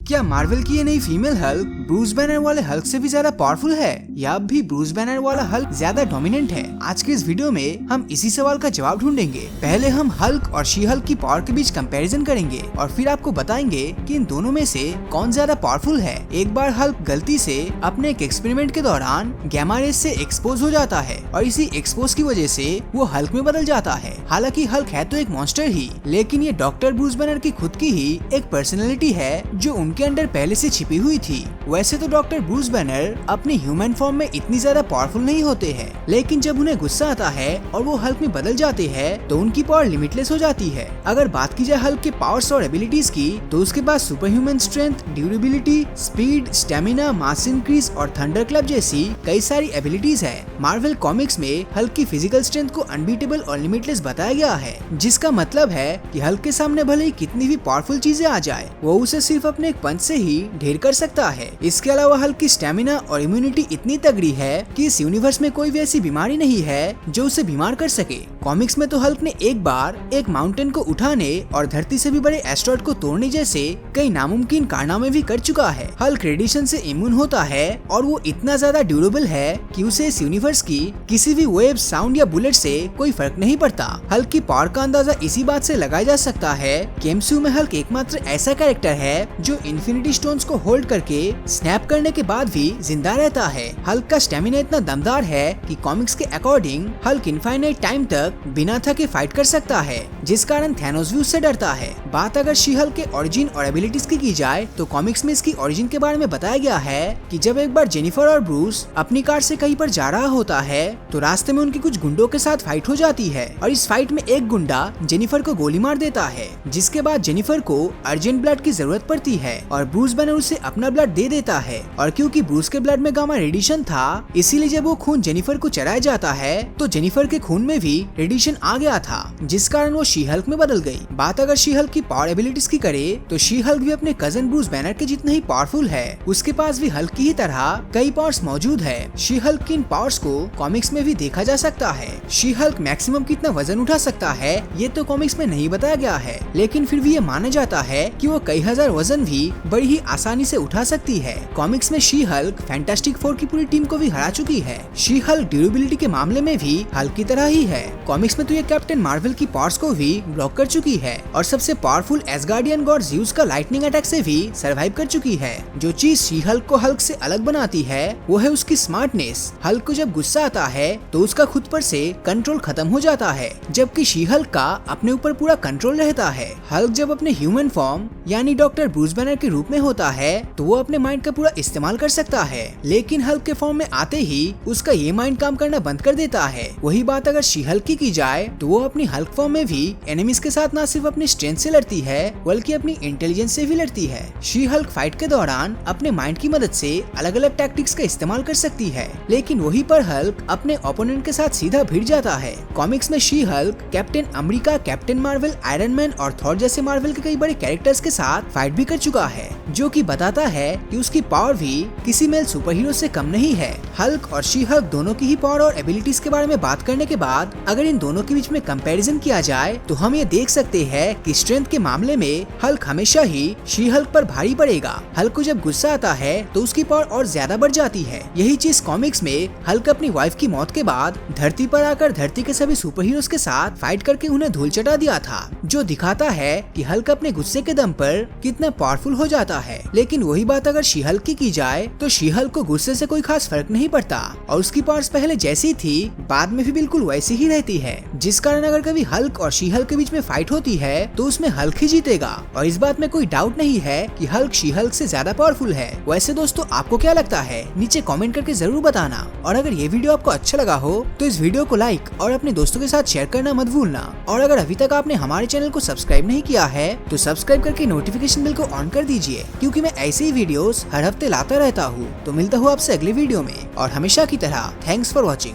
क्या मार्वल की ये नई फीमेल हल्क ब्रूस बैनर वाले हल्क से भी ज्यादा पावरफुल है या अब भी ब्रूस बैनर वाला हल्क ज्यादा डोमिनेंट है? आज के इस वीडियो में हम इसी सवाल का जवाब ढूंढेंगे। पहले हम हल्क और शी हल्क की पावर के बीच कंपैरिजन करेंगे और फिर आपको बताएंगे कि इन दोनों में से कौन ज्यादा पावरफुल है। एक बार हल्क गलती से अपने एक एक्सपेरिमेंट के दौरान गैमा रेस से एक्सपोज हो जाता है और इसी एक्सपोज की वजह से वो हल्क में बदल जाता है। हालांकि हल्क है तो एक मॉन्स्टर ही, लेकिन ये डॉक्टर ब्रूस बैनर की खुद की ही एक पर्सनैलिटी है जो उनके अंदर पहले से छिपी हुई थी। वैसे तो डॉक्टर ब्रूस बैनर अपने ह्यूमन फॉर्म में इतनी ज्यादा पावरफुल नहीं होते हैं, लेकिन जब उन्हें गुस्सा आता है और वो हल्क में बदल जाते हैं तो उनकी पावर लिमिटलेस हो जाती है। अगर बात की जाए हल्क के पावर्स और एबिलिटीज की तो उसके पास super human strength, durability, speed, stamina, mass increase और थंडर क्लब जैसी कई सारी एबिलिटीज है। मार्वल कॉमिक्स में हल्क की फिजिकल स्ट्रेंथ को अनबीटेबल और लिमिटलेस बताया गया है, जिसका मतलब है कि हल्क के सामने भले ही कितनी भी पावरफुल चीजें आ जाए, वो उसे सिर्फ अपने एक पंच से ही ढेर कर सकता है। इसके अलावा हल्क की स्टेमिना और इम्यूनिटी इतनी तगड़ी है कि इस यूनिवर्स में कोई भी ऐसी बीमारी नहीं है जो उसे बीमार कर सके। कॉमिक्स में तो हल्क ने एक बार एक माउंटेन को उठाने और धरती से भी बड़े एस्ट्रॉइड को तोड़ने जैसे कई नामुमकिन कारनामे भी कर चुका है। हल्क रेडिएशन से इम्यून होता है और वो इतना ज्यादा ड्यूरेबल है कि उसे इस यूनिवर्स की किसी भी वेव, साउंड या बुलेट से कोई फर्क नहीं पड़ता। हल्क की पावर का अंदाजा इसी बात से लगाया जा सकता है कि एमसीयू में हल्क एकमात्र ऐसा कैरेक्टर है जो इन्फिनिटी स्टोन्स को होल्ड करके स्नैप करने के बाद भी जिंदा रहता है। हल्क का स्टेमिना इतना दमदार है कि कॉमिक्स के अकॉर्डिंग हल्क इनफाइनाइट टाइम तक बिना थके फाइट कर सकता है, जिस कारण थैनोस भी उससे डरता है। बात अगर शी हल्क के ओरिजिन और एबिलिटीज की जाए तो कॉमिक्स में इसकी ओरिजिन के बारे में बताया गया है कि जब एक बार जेनिफर और ब्रूस अपनी कार से कहीं पर जा रहा होता है तो रास्ते में उनकी कुछ गुंडों के साथ फाइट हो जाती है और इस फाइट में एक गुंडा जेनिफर को गोली मार देता है, जिसके बाद जेनिफर को अर्जेंट ब्लड की जरूरत पड़ती है और ब्रूस बैनर उसे अपना ब्लड दे देता है। और क्योंकि ब्रूस के ब्लड में गामा रेडिएशन था, इसीलिए जब वो खून जेनिफर को चढ़ाया जाता है तो जेनिफर के खून में भी रेडिएशन आ गया था, जिस कारण वो शी हल्क में बदल गई। बात अगर शी हल्क की पावर एबिलिटीज की करे तो शी हल्क भी अपने कजन ब्रूस बैनर के जितना ही पावरफुल है। उसके पास भी हल्क की ही तरह कई पावर्स मौजूद है। शी हल्क की इन पावर्स को कॉमिक्स में भी देखा जा सकता है। शी हल्क मैक्सिमम कितना वजन उठा सकता है ये तो कॉमिक्स में नहीं बताया गया है, लेकिन फिर भी ये माना जाता है कि वो कई हजार वजन भी बड़ी ही आसानी से उठा सकती है। कॉमिक्स में शी हल्क फैंटास्टिक फोर की पूरी टीम को भी हरा चुकी है। शी हल्क ड्यूरेबिलिटी के मामले में भी हल्क की तरह ही है। कॉमिक्स में तो ये कैप्टन मार्वल की पावर्स को भी ब्लॉक कर चुकी है और सबसे पावरफुल एसगार्डियन गॉड ज़्यूस का लाइटनिंग अटैक से भी सर्वाइव कर चुकी है। जो चीज शी हल्क को हल्क से अलग बनाती है वो है उसकी स्मार्टनेस। हल्क को जब गुस्सा आता है तो उसका खुद पर से कंट्रोल खत्म हो जाता है, जबकि शी हल्क का अपने ऊपर पूरा कंट्रोल रहता है। हल्क जब अपने ह्यूमन फॉर्म यानी डॉक्टर ब्रूस बैनर के रूप में होता है तो वो अपने माइंड का पूरा इस्तेमाल कर सकता है, लेकिन हल्क के फॉर्म में आते ही उसका ये माइंड काम करना बंद कर देता है। वही बात अगर शी हल्क की जाए तो वो अपनी हल्क फॉर्म में भी एनिमीज के साथ न सिर्फ अपनी स्ट्रेंथ से लड़ती है बल्कि अपनी इंटेलिजेंस से भी लड़ती है। शी हल्क फाइट के दौरान अपने माइंड की मदद से अलग अलग टैक्टिक्स का इस्तेमाल कर सकती है, लेकिन वही पर हल्क अपने ओपोनेंट के साथ सीधा भिड़ जाता है। कॉमिक्स में she Hulk captain America, captain Marvel, iron man और थॉर जैसे मार्वल के कई बड़े कैरेक्टर्स के साथ फाइट भी कर चुका है, जो कि बताता है कि उसकी पावर भी किसी मेल सुपर हीरो से कम नहीं है। हल्क और शी हल्क दोनों की ही पावर और एबिलिटीज के बारे में बात करने के बाद अगर इन दोनों के बीच में कंपैरिजन किया जाए तो हम ये देख सकते हैं कि स्ट्रेंथ के मामले में हल्क हमेशा ही शी हल्क पर भारी पड़ेगा। हल्क को जब गुस्सा आता है तो उसकी पावर और ज्यादा बढ़ जाती है। यही चीज कॉमिक्स में हल्क अपनी वाइफ की मौत के बाद धरती पर आकर धरती के सभी सुपर हीरोज के साथ फाइट करके उन्हें धूल चटा दिया था, जो दिखाता है कि हल्क अपने गुस्से के दम पर कितना पावरफुल हो जाता है। लेकिन वही बात अगर शी हल्क की जाए तो शी हल्क को गुस्से से कोई खास फर्क नहीं पड़ता और उसकी पावर्स पहले जैसी थी बाद में भी बिल्कुल वैसी ही रहती है, जिस कारण अगर कभी हल्क और शी हल्क के बीच में फाइट होती है तो उसमें हल्क ही जीतेगा और इस बात में कोई डाउट नहीं है कि हल्क शी हल्क से ज्यादा पावरफुल है। वैसे दोस्तों आपको क्या लगता है नीचे कमेंट करके जरूर बताना, और अगर ये वीडियो आपको अच्छा लगा हो तो इस वीडियो को लाइक और अपने दोस्तों के साथ शेयर करना मत भूलना। और अगर अभी तक आपने हमारे चैनल को सब्सक्राइब नहीं किया है तो सब्सक्राइब करके नोटिफिकेशन बेल को ऑन कर दीजिए, क्योंकि मैं ऐसे ही वीडियोस हर हफ्ते लाता रहता हूँ। तो मिलता हूँ आपसे अगले वीडियो में, और हमेशा की तरह थैंक्स फॉर वॉचिंग।